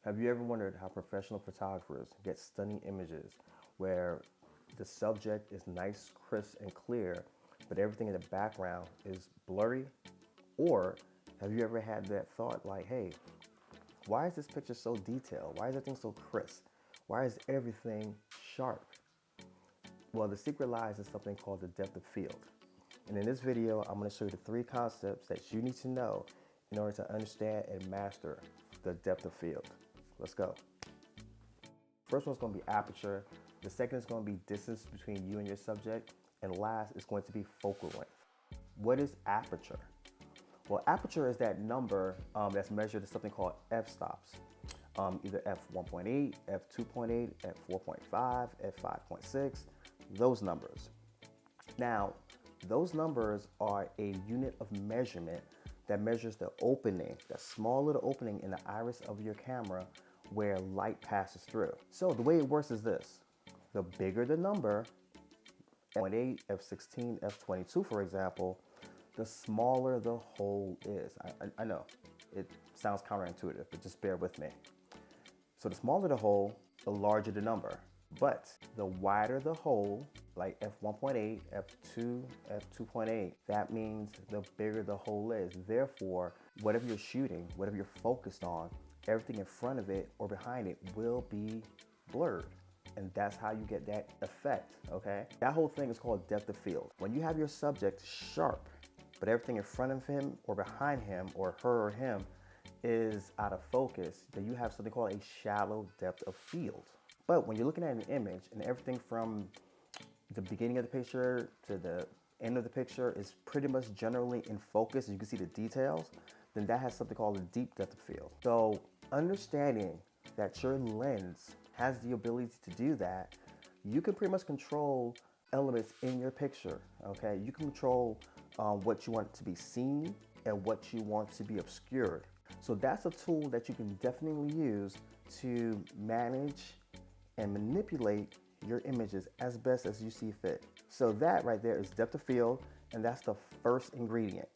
Have you ever wondered how professional photographers get stunning images where the subject is nice, crisp, and clear, but everything in the background is blurry? Or have you ever had that thought like, hey, why is this picture so detailed? Why is everything so crisp? Why is everything sharp? Well, the secret lies in something called the depth of field. And in this video, I'm going to show you the three concepts that you need to know in order to understand and master the depth of field. Let's go. First one's going to be aperture. The second is going to be distance between you and your subject. And last is going to be focal length. What is aperture? Well, aperture is that number that's measured at something called f-stops. Either f1.8, f2.8, f4.5, f5.6, those numbers. Now, those numbers are a unit of measurement that measures the opening, that small little opening in the iris of your camera where light passes through. So the way it works is this. The bigger the number, f1.8, f16, f22 for example, the smaller the hole is. I know, it sounds counterintuitive, but just bear with me. So the smaller the hole, the larger the number. But the wider the hole, like f1.8, f2, f2.8, that means the bigger the hole is. Therefore, whatever you're shooting, whatever you're focused on, everything in front of it or behind it will be blurred. And that's how you get that effect, okay? That whole thing is called depth of field. When you have your subject sharp, but everything in front of him or behind him or her or him is out of focus, then you have something called a shallow depth of field. But when you're looking at an image and everything from the beginning of the picture to the end of the picture is pretty much generally in focus, and you can see the details, then that has something called a deep depth of field. So understanding that your lens has the ability to do that, you can pretty much control elements in your picture, okay? You can control what you want to be seen and what you want to be obscured. So that's a tool that you can definitely use to manage and manipulate your images as best as you see fit. So that right there is depth of field, and that's the first ingredient.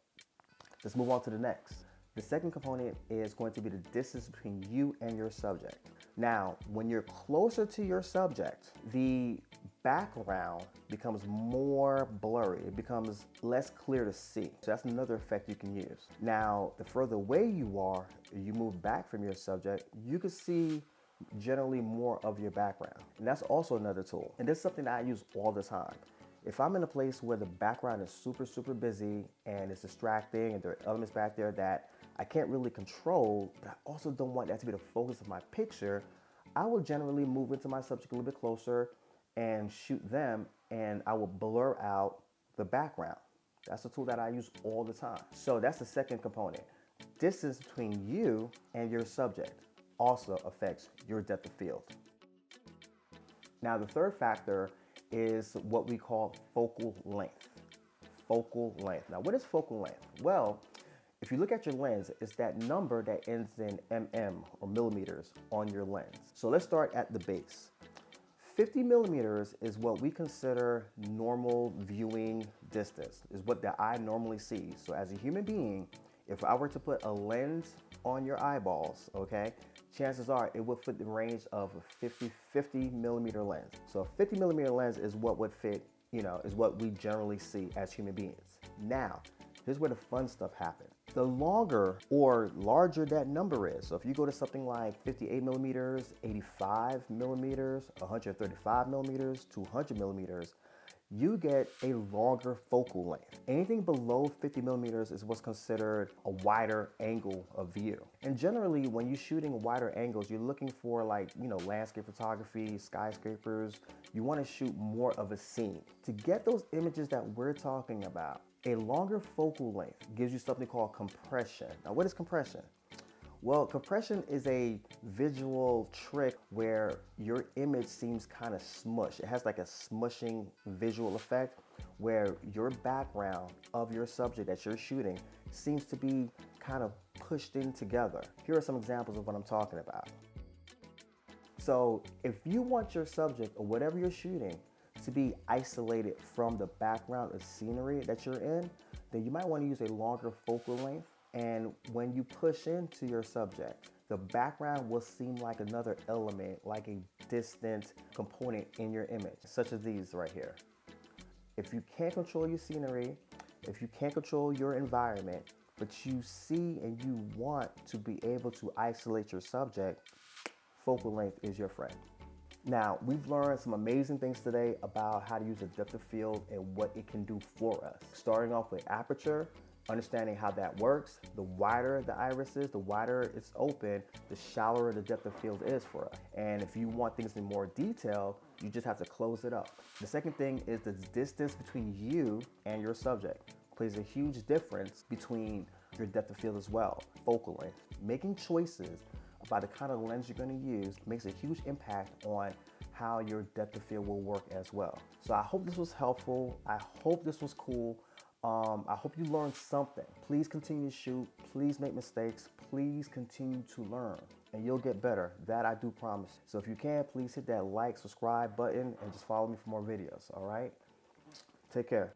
Let's move on to the next. The second component is going to be the distance between you and your subject. Now, when you're closer to your subject, the background becomes more blurry. It becomes less clear to see. So that's another effect you can use. Now, the further away you are, you move back from your subject, you can see generally more of your background. And that's also another tool. And this is something that I use all the time. If I'm in a place where the background is super busy and it's distracting and there are elements back there that I can't really control, but I also don't want that to be the focus of my picture, I will generally move into my subject a little bit closer and shoot them, and I will blur out the background. That's a tool that I use all the time. So that's the second component. Distance between you and your subject also affects your depth of field. Now the third factor is what we call focal length. Focal length. Now what is focal length? Well, if you look at your lens, it's that number that ends in mm or millimeters on your lens. So let's start at the base. 50 millimeters is what we consider normal viewing distance, is what the eye normally sees. So as a human being, if I were to put a lens on your eyeballs, okay, chances are it would fit the range of a 50 millimeter lens. So a 50 millimeter lens is what would fit, is what we generally see as human beings. Now, here's where the fun stuff happens. The longer or larger that number is, so if you go to something like 58 millimeters, 85 millimeters, 135 millimeters, 200 millimeters, you get a longer focal length. Anything below 50 millimeters is what's considered a wider angle of view. And generally, when you're shooting wider angles, you're looking for landscape photography, skyscrapers. You want to shoot more of a scene. To get those images that we're talking about, a longer focal length gives you something called compression. Now, what is compression? Well, compression is a visual trick where your image seems kind of smushed. It has like a smushing visual effect where your background of your subject that you're shooting seems to be kind of pushed in together. Here are some examples of what I'm talking about. So if you want your subject or whatever you're shooting to be isolated from the background of scenery that you're in, then you might want to use a longer focal length. And when you push into your subject, the background will seem like another element, like a distant component in your image, such as these right here. If you can't control your scenery, if you can't control your environment, but you see and you want to be able to isolate your subject, focal length is your friend. Now, we've learned some amazing things today about how to use a depth of field and what it can do for us. Starting off with aperture, understanding how that works. The wider the iris is, the wider it's open, the shallower the depth of field is for us. And if you want things in more detail, you just have to close it up. The second thing is the distance between you and your subject plays a huge difference between your depth of field as well. Focal length. Making choices about the kind of lens you're going to use makes a huge impact on how your depth of field will work as well. So I hope this was helpful. I hope this was cool. I hope you learned something. Please continue to shoot. Please make mistakes. Please continue to learn, and you'll get better. That I do promise. So if you can, please hit that like, subscribe button, and just follow me for more videos. All right? Take care.